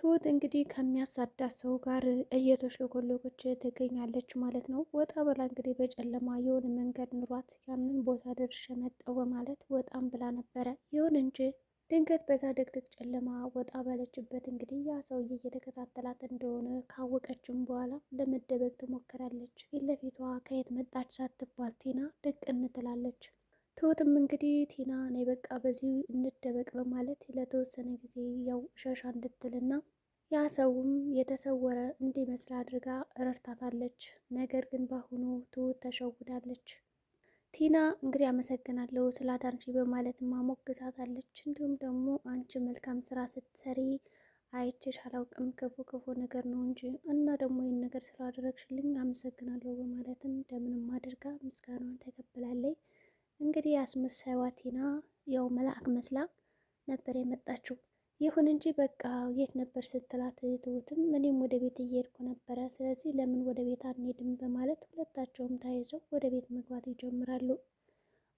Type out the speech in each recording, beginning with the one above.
ትሁት እንግዲህ ከሚያሳዳት ሰው ጋር እየተሽለኮለኮች ትገኛለች ማለት ነው። ወጣ ብላ እንግዲህ በጨለማ የሆነ መንገድ ኑሯት ያንን ቦታ ደርሼ መጣሁ በማለት ወጣም ብላ ነበረ። ይሁን እንጂ ድንገት በዛ ድቅድቅ ጨለማ ወጣ ባለችበት እንግዲህ ያ ሰውዬ እየተከታተላት እንደሆነ ካወቀችም በኋላ ለመደበቅ ትሞክራለች። ፊት ለፊቷ ከየት መጣች ሳትባል ቲና ድቅን ትላለች። ትሁትም እንግዲህ ቲና ነይ በቃ በዚህ እንደበቅ በማለት ለተወሰነ ጊዜ ያው ሸሻ እንድትልና ያ ሰውም የተሰወረ እንዲመስል አድርጋ ረድታታለች። ነገር ግን በአሁኑ ትሁት ተሸውዳለች። ቲና እንግዲህ አመሰግናለሁ ስላዳንሺ በማለት ማሞግሳታለች። እንዲሁም ደግሞ አንቺ መልካም ስራ ስትሰሪ አይቼሽ አላውቅም ክፉ ነገር ነው እንጂ እና ደግሞ ይህን ነገር ስላደረግሽልኝ አመሰግናለሁ በማለትም እንደምንም አድርጋ ምስጋናውን ተቀብላለች። እንግዲህ አስመሳይዋ ቲና ያው መልአክ መስላ ነበር የመጣችው። ይሁን እንጂ በቃ የት ነበር ስትላት ትሁትም እኔም ወደ ቤት እየሄድኩ ነበረ፣ ስለዚህ ለምን ወደ ቤት አንሄድም በማለት ሁለታቸውም ተያይዘው ወደ ቤት መግባት ይጀምራሉ።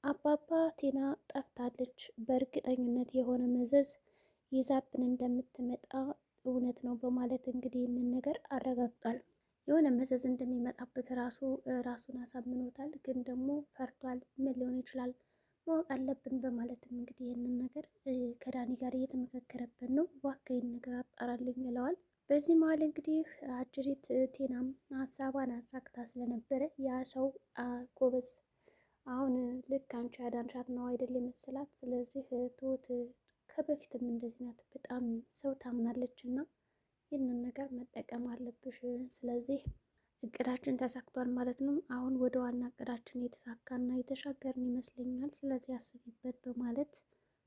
አባባ ቲና ጠፍታለች፣ በእርግጠኝነት የሆነ መዘዝ ይዛብን እንደምትመጣ እውነት ነው በማለት እንግዲህ ይህንን ነገር አረጋግጧል። የሆነ መዘዝ እንደሚመጣበት ራሱን አሳምኖታል። ግን ደግሞ ፈርቷል። ምን ሊሆን ይችላል ማወቅ አለብን በማለትም እንግዲህ ይህንን ነገር ከዳኒ ጋር እየተመካከረበት ነው። እባክህ ነገር አጣራልኝ ይለዋል። በዚህ መሀል እንግዲህ አጅሪት ቴናም ሀሳቧን አሳክታ ስለነበረ ያ ሰው ጎበዝ፣ አሁን ልክ አንቺ ያዳንሻት ነው አይደል የመሰላት። ስለዚህ ትሁት ከበፊትም እንደዚህ ናት፣ በጣም ሰው ታምናለች እና ይህንን ነገር መጠቀም አለብሽ። ስለዚህ እቅዳችን ተሳክቷል ማለት ነው። አሁን ወደ ዋና እቅዳችን የተሳካና የተሻገርን ይመስለኛል። ስለዚህ አስቢበት በማለት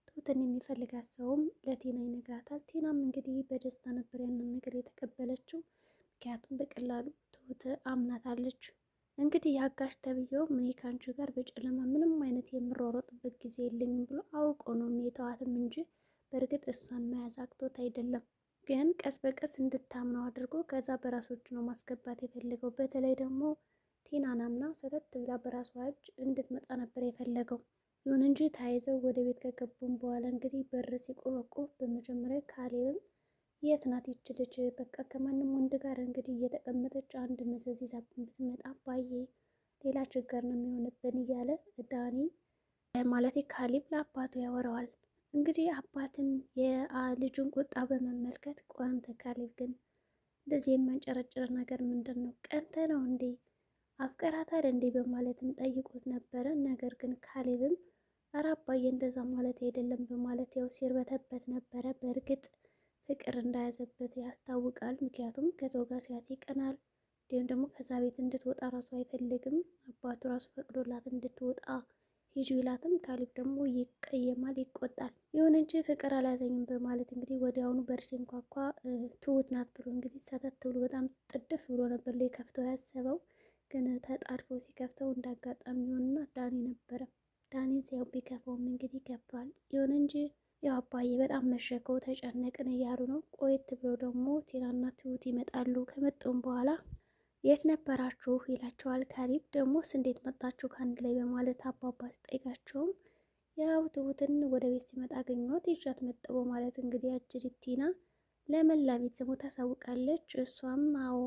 ትሁትን የሚፈልጋት ሰውም ለቴና ይነግራታል። ቴናም እንግዲህ በደስታ ነበር ያንን ነገር የተቀበለችው። ምክንያቱም በቀላሉ ትሁት አምናታለች። እንግዲህ የአጋሽ ተብዬው እኔ ከአንቺ ጋር በጨለማ ምንም አይነት የምሯሯጥበት ጊዜ የለኝም ብሎ አውቆ ነው የተዋትም እንጂ በእርግጥ እሷን መያዝ አቅቶት አይደለም። ግን ቀስ በቀስ እንድታምነው አድርጎ ከዛ በራሶች ነው ማስገባት የፈለገው። በተለይ ደግሞ ቲናን አምና ሰተት ብላ በራሷ እጅ እንድትመጣ ነበር የፈለገው። ይሁን እንጂ ተያይዘው ወደ ቤት ከገቡም በኋላ እንግዲህ በር ሲቆበቁብ በመጀመሪያ ካሌብም የት ናት ይች ልጅ? በቃ ከማንም ወንድ ጋር እንግዲህ እየተቀመጠች አንድ መዘዝ ይዛብን ብትመጣ ባዬ ሌላ ችግር ነው የሚሆንብን እያለ ዳኒ ማለት ካሌብ ለአባቱ ያወራዋል። እንግዲህ አባትም የልጁን ቁጣ በመመልከት ቆይ አንተ ካሌብ ግን እንደዚህ የሚያንጨረጭር ነገር ምንድን ነው? ቀንተ ነው እንዴ? አፍቀራታል እንዴ? በማለትም ጠይቆት ነበረ። ነገር ግን ካሌብም ኧረ አባዬ እንደዛ ማለት አይደለም በማለት ያው ሲርበተበት ነበረ። በእርግጥ ፍቅር እንዳያዘበት ያስታውቃል። ምክንያቱም ከሰው ጋር ሲያት ይቀናል። እንዲሁም ደግሞ ከዛ ቤት እንድትወጣ ራሱ አይፈልግም። አባቱ ራሱ ፈቅዶላት እንድትወጣ ሂጂ ቢላትም ካሌብ ደግሞ ይቀየማል፣ ይቆጣል። ይሁን እንጂ ፍቅር አልያዘኝም በማለት እንግዲህ ወዲያውኑ በር ሲንኳኳ ትሁት ናት ብሎ እንግዲህ ሰተት ብሎ በጣም ጥድፍ ብሎ ነበር ላይ ከፍተው ያሰበው። ግን ተጣድፎ ሲከፍተው እንዳጋጣሚ ሆንና ዳኒ ነበረ። ዳኒን ሲያው ቢከፋውም እንግዲህ ገብቷል። ይሁን እንጂ ያው አባዬ በጣም መሸከው ተጨነቅን እያሉ ነው። ቆየት ብሎ ደግሞ ቲናና ትሁት ይመጣሉ። ከመጡም በኋላ የት ነበራችሁ ይላቸዋል ካሌብ። ደግሞስ እንዴት መጣችሁ ከአንድ ላይ በማለት አባባ ሲጠይቃቸውም ያው ትሁትን ወደ ቤት ሲመጣ አገኘኋት ይዣት መጣሁ በማለት እንግዲህ አጅሪት ቲና ለመላ ቤተሰቡ ታሳውቃለች። እሷም አዎ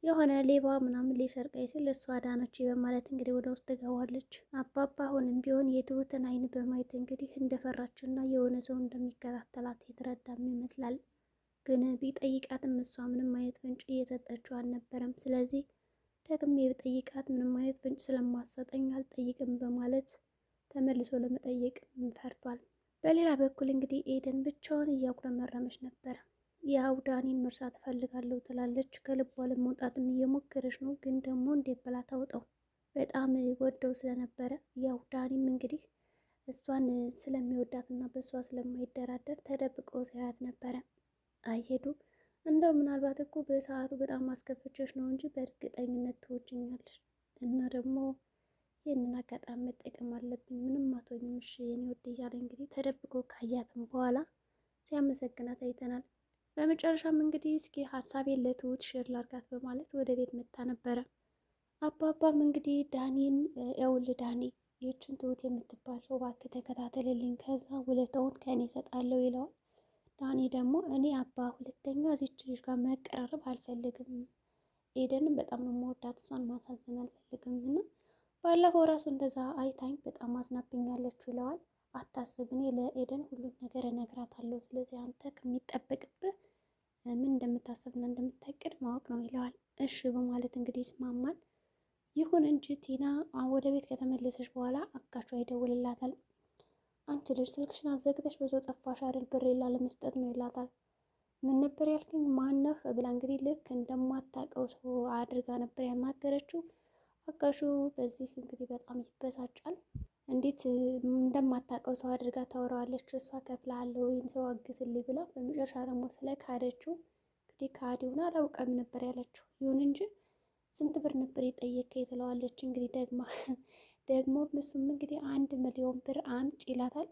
የሆነ ሌባ ምናምን ሊሰርቀኝ ሲል እሷ አዳነች በማለት እንግዲህ ወደ ውስጥ ትገባለች። አባባ አሁንም ቢሆን የትሁትን አይን በማየት እንግዲህ እንደፈራችና የሆነ ሰው እንደሚከታተላት የተረዳም ይመስላል። ግን ቢጠይቃትም እሷ ምንም አይነት ፍንጭ እየሰጠችው አልነበረም። ስለዚህ ደግሜ ብጠይቃት ምንም አይነት ፍንጭ ስለማሰጠኝ አልጠይቅም በማለት ተመልሶ ለመጠየቅ ፈርቷል። በሌላ በኩል እንግዲህ ኤደን ብቻዋን እያጉረመረመች ነበረ። ያው ዳኒን መርሳት እፈልጋለሁ ትላለች። ከልቧ ለመውጣትም እየሞከረች ነው። ግን ደግሞ እንዴት ብላ ታውጠው? በጣም ወደው ስለነበረ ያው ዳኒም እንግዲህ እሷን ስለሚወዳትና በእሷ ስለማይደራደር ተደብቆ ሲያያት ነበረ። አይሄዱ እንደው ምናልባት እኮ በሰዓቱ በጣም ማስከፈቸሽ ነው እንጂ በእርግጠኝነት ትወጂኛለሽ እና ደግሞ ይህንን አጋጣሚ መጠቀም አለብኝ፣ ምንም አትሆኝም እሺ የኔ ውድ እያለ እንግዲህ ተደብቆ ካያትም በኋላ ሲያመሰግናት አይተናል። በመጨረሻም እንግዲህ እስኪ ሀሳቤን ለትሁት ሼር ላርጋት በማለት ወደ ቤት መታ ነበረ። አባባም እንግዲህ ዳኒን ያውል ዳኒ ይህችን ትሁት የምትባል ሰው እባክህ ተከታተልልኝ፣ ከዛ ውለታውን ከእኔ እሰጣለሁ ይለዋል። ዳኒ ደግሞ እኔ አባ ሁለተኛ እዚች ልጅ ጋር መቀራረብ አልፈልግም፣ ኤደንም በጣም ነው የምወዳት፣ እሷን ማሳዘን አልፈልግም እና ባለፈው ራሱ እንደዛ አይታኝ በጣም አዝናብኛለች ይለዋል። አታስብ፣ እኔ ለኤደን ሁሉን ነገር እነግራታለሁ፣ ስለዚህ አንተ ከሚጠበቅብህ ምን እንደምታስብና እንደምታቅድ ማወቅ ነው ይለዋል። እሺ በማለት እንግዲህ ይስማማል። ይሁን እንጂ ቲና ወደ ቤት ከተመለሰች በኋላ አጋቿ ይደውልላታል። አንቺ ልጅ ስልክሽን አዘግተሽ በዛው ጠፋሽ አይደል? ብሬላ ለመስጠት ነው ይላታል። ምን ነበር ያልከኝ? ማነህ ብላ እንግዲህ ልክ እንደማታውቀው ሰው አድርጋ ነበር ያናገረችው። አጋሹ በዚህ እንግዲህ በጣም ይበሳጫል። እንዴት እንደማታውቀው ሰው አድርጋ ታወራዋለች? እሷ ከፍላለሁ ወይም ሰው አግዝልኝ ብላ በመጨረሻ ደግሞ ስለ ካደችው እንግዲህ ከሃዲውን አላውቅም ነበር ያለችው። ይሁን እንጂ ስንት ብር ነበር የጠየቀኝ ትለዋለች። እንግዲህ ደግሞ እሱም እንግዲህ 1 ሚሊዮን ብር አምጪ ይላታል።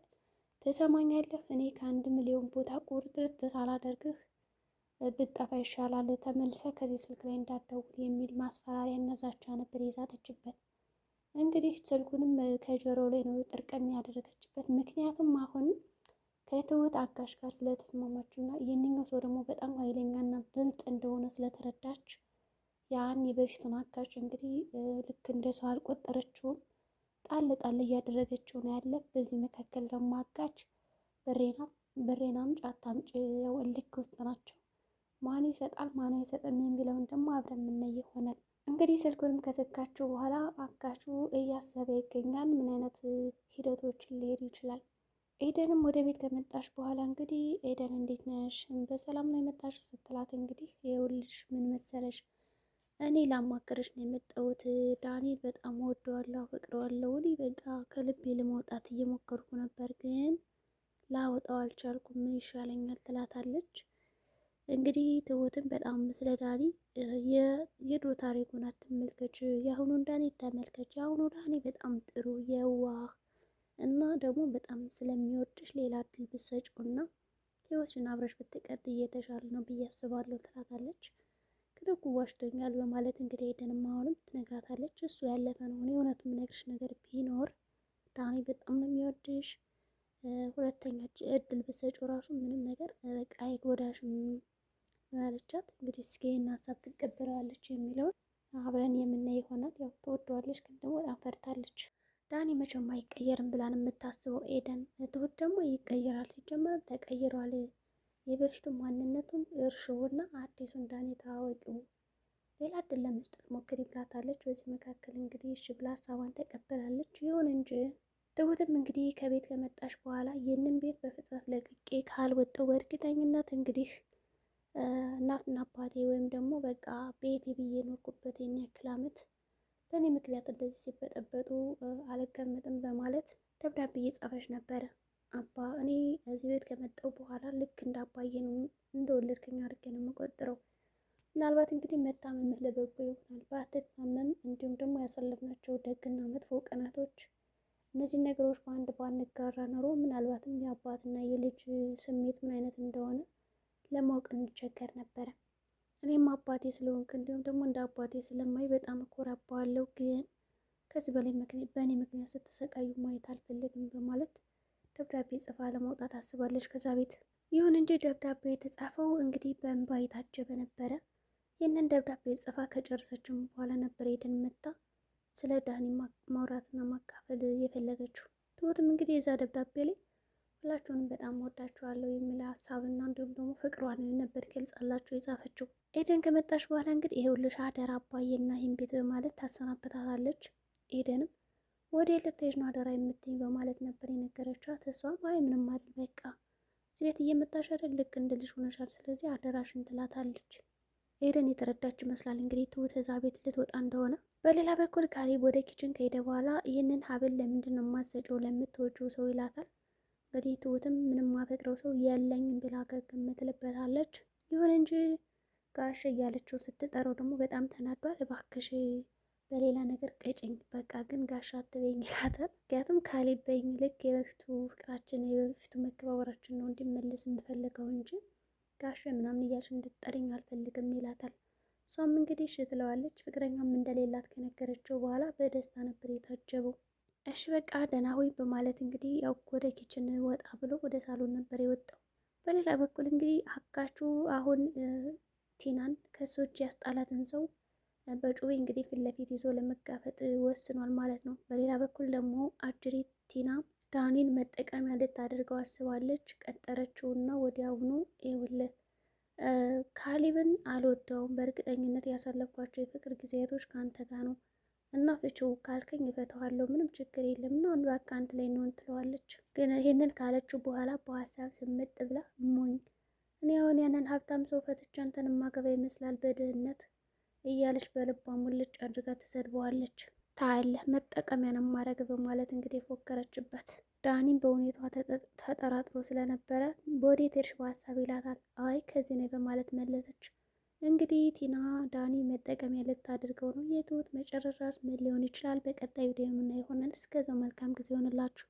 ትሰማኛለህ? እኔ ከ1 ሚሊዮን ቦታ ቁርጥርጥ ሳላደርግህ ብጠፋ ይሻላል፣ ተመልሰ ከዚህ ስልክ ላይ እንዳትደውል የሚል ማስፈራሪያ እና ዛቻ ነበር የዛተችበት። እንግዲህ ስልኩንም ከጆሮ ላይ ነው ጥርቅም ያደረገችበት። ምክንያቱም አሁን ከትሁት አጋሽ ጋር ስለተስማማችው እና ይህንኛው ሰው ደግሞ በጣም ኃይለኛና ብልጥ እንደሆነ ስለተረዳች ያን የበፊቱን አጋዥ እንግዲህ ልክ እንደ ሰው አልቆጠረችውም። ጣል ጣል እያደረገችው ነው ያለ። በዚህ መካከል ደግሞ አጋች ብሬን አምጪ አታምጪ ያው እልክ ውስጥ ናቸው። ማን ይሰጣል ማን አይሰጥም የሚለውን ደግሞ አብረን የምናይ ይሆናል። እንግዲህ ስልኩንም ከዘጋችው በኋላ አጋቹ እያሰበ ይገኛል ምን አይነት ሂደቶችን ሊሄድ ይችላል። ኤደንም ወደ ቤት ከመጣሽ በኋላ እንግዲህ ኤደን እንዴት ነሽ? በሰላም ነው የመጣሽ ስትላት እንግዲህ ይኸውልሽ ምን መሰለሽ እኔ ላማከረሽ ነው የመጣሁት። ዳኒን በጣም ወደዋለሁ፣ አፈቅረዋለሁ። እኔ በቃ ከልቤ ለመውጣት እየሞከርኩ ነበር፣ ግን ላወጣው አልቻልኩም። ምን ይሻለኛል ትላታለች። እንግዲህ ትሁትን በጣም ስለ ዳኒ የድሮ ታሪኩን አትመልከች፣ የአሁኑን ዳኒ ተመልከች። የአሁኑ ዳኒ በጣም ጥሩ የዋህ እና ደግሞ በጣም ስለሚወድሽ ሌላ እድል ብትሰጪው እና ህይወትሽን አብረሽ ብትቀጥይ እየተሻለ ነው ብዬ አስባለሁ ትላታለች። ክደጉ ዋሽቶኛል በማለት እንግዲህ ኤደንም አሁንም ትነግራታለች። እሱ ያለፈ ነው። እኔ እውነቱ የምነግርሽ ነገር ቢኖር ዳኒ በጣም ነው የሚወድሽ፣ ሁለተኛ እድል ብትሰጪው ራሱ ምንም ነገር በቃ አይጎዳሽም ያለቻት። እንግዲህ እስኪ ይህን ሀሳብ ትቀበለዋለች የሚለውን አብረን የምናይ ይሆናል። ያው ትወደዋለች፣ ግን ደግሞ በጣም ፈርታለች። ዳኒ መቼም አይቀየርም ብላን የምታስበው ኤደን፣ ትሁት ደግሞ ይቀየራል፣ ሲጀመርም ተቀይሯል። የበፊቱ ማንነቱን እርሾውና አዲሱን ዳኒ ታዋቂው ሌላ እድል ለመስጠት ሞክሪ ብላታለች። በዚህ መካከል እንግዲህ እሺ ብላ ሀሳቧን ተቀበላለች። ይሁን እንጂ ትሁትም እንግዲህ ከቤት ከመጣሽ በኋላ ይህንን ቤት በፍጥነት ለቅቄ ካልወጣሁ በእርግጠኝነት እንግዲህ እናትና አባቴ ወይም ደግሞ በቃ ቤቴ ብዬ ኖርኩበት የኔ ያክል ዓመት በእኔ ምክንያት እንደዚህ ሲበጠበጡ አልቀመጥም በማለት ደብዳቤ እየጻፈች ነበረ። አባ እኔ እዚህ ቤት ከመጣሁ በኋላ ልክ እንደ አባዬ ነው እንደወለድከኝ አድርጌ ነው የምቆጥረው። ምናልባት እንግዲህ መታመምህ ለበጎ ይሆናል። ባትታመም እንዲሁም ደግሞ ያሳለፍናቸው ደግና መጥፎ ቀናቶች እነዚህ ነገሮች በአንድ ባንጋራ ኖሮ ምናልባትም የአባትና የልጅ ስሜት ምን አይነት እንደሆነ ለማወቅ እንቸገር ነበረ። እኔም አባቴ ስለሆንክ እንዲሁም ደግሞ እንደ አባቴ ስለማይ በጣም እኮራባለሁ፣ ግን ከዚህ በላይ በእኔ ምክንያት ስትሰቃዩ ማየት አልፈልግም በማለት ደብዳቤ ጽፋ ለመውጣት አስባለች ከዛ ቤት። ይሁን እንጂ ደብዳቤው የተጻፈው እንግዲህ በእንባ የታጀበ ነበረ። ይህንን ደብዳቤ ጽፋ ከጨረሰችም በኋላ ነበር ኤደን መጣ ስለ ዳኒ ማውራትና ማካፈል የፈለገችው። ትሁትም እንግዲህ የዛ ደብዳቤ ላይ ሁላችሁንም በጣም ወዳችኋለሁ የሚል ሀሳብና እንዲሁም ደግሞ ፍቅሯን ነበር ገልጻላችሁ የጻፈችው። ኤደን ከመጣች በኋላ እንግዲህ ይኸውልሽ አደራ አባዬና ይህን ቤት በማለት ታሰናበታታለች። ኤደንም ወደ ልትሄጂ ነው አደራ የምትይኝ በማለት ነበር የነገረቻት። እሷም አይ ምንም አይደል በቃ እዚህ ቤት እየመጣሽ አይደል ልክ እንደ ልጅ ሆነሻል፣ ስለዚህ አደራሽን ትላታለች። ኤደን የተረዳች ይመስላል እንግዲህ ትሁት እዛ ቤት ልትወጣ እንደሆነ። በሌላ በኩል ካሌብ ወደ ኪችን ከሄደ በኋላ ይህንን ሀብል ለምንድን ነው የማትሰጪው ለምትወጂው ሰው ይላታል። እንግዲህ ትሁትም ምንም ማፈቅረው ሰው የለኝም ብላ ገግም ትልበታለች። ይሁን እንጂ ጋሽ እያለችው ስትጠራው ደግሞ በጣም ተናዷል። እባክሽ በሌላ ነገር ቀጭኝ በቃ ግን ጋሻ አትበይኝ ይላታል። ምክንያቱም ካሌብ በይኝ ልክ የበፊቱ ፍቅራችን የበፊቱ መከባበራችን ነው እንዲመለስ የምፈልገው እንጂ ጋሽ ምናምን እያልሽ እንድትጠሪኝ አልፈልግም ይላታል። እሷም እንግዲህ እሺ ትለዋለች። ፍቅረኛም እንደሌላት ከነገረችው በኋላ በደስታ ነበር የታጀበው። እሺ በቃ ደህና ሆይ በማለት እንግዲህ ያው ወደ ኪችን ወጣ ብሎ ወደ ሳሎን ነበር የወጣው። በሌላ በኩል እንግዲህ አጋቹ አሁን ቲናን ከሶች ያስጣላትን ሰው በጩቤ እንግዲህ ፊት ለፊት ይዞ ለመጋፈጥ ወስኗል ማለት ነው። በሌላ በኩል ደግሞ አጅሪት ቲና ዳኒን መጠቀሚያ ልታደርገው አስባለች። ቀጠረችውና ወዲያውኑ ይኸውልህ ካሊብን አልወደውም፣ በእርግጠኝነት ያሳለፍኳቸው የፍቅር ጊዜያቶች ከአንተ ጋር ነው እና ፍቺው ካልከኝ እፈተዋለሁ፣ ምንም ችግር የለም እና በቃ አንድ ላይ እንሆን ትለዋለች። ግን ይህንን ካለችው በኋላ በሀሳብ ስምጥ ብላ ሞኝ እኔ አሁን ያንን ሀብታም ሰው ፈትቼ አንተን ማገባ ይመስላል በድህነት እያለች በልቧ ሙልጭ አድርጋ ተሰድበዋለች። ታያለህ መጠቀሚያ ነው ማድረግ በማለት እንግዲህ ፎከረችበት። ዳኒም በሁኔታዋ ተጠራጥሮ ስለነበረ በወዴት ሄድሽ በሀሳብ ይላታል። አይ ከዚህ ነኝ በማለት መለሰች። እንግዲህ ቲና ዳኒ መጠቀሚያ ልታደርገው ነው። የትሁት መጨረሻስ ምን ሊሆን ይችላል? በቀጣይ ቪዲዮ የምናየው ይሆናል። እስከዛው መልካም ጊዜ ይሆንላችሁ።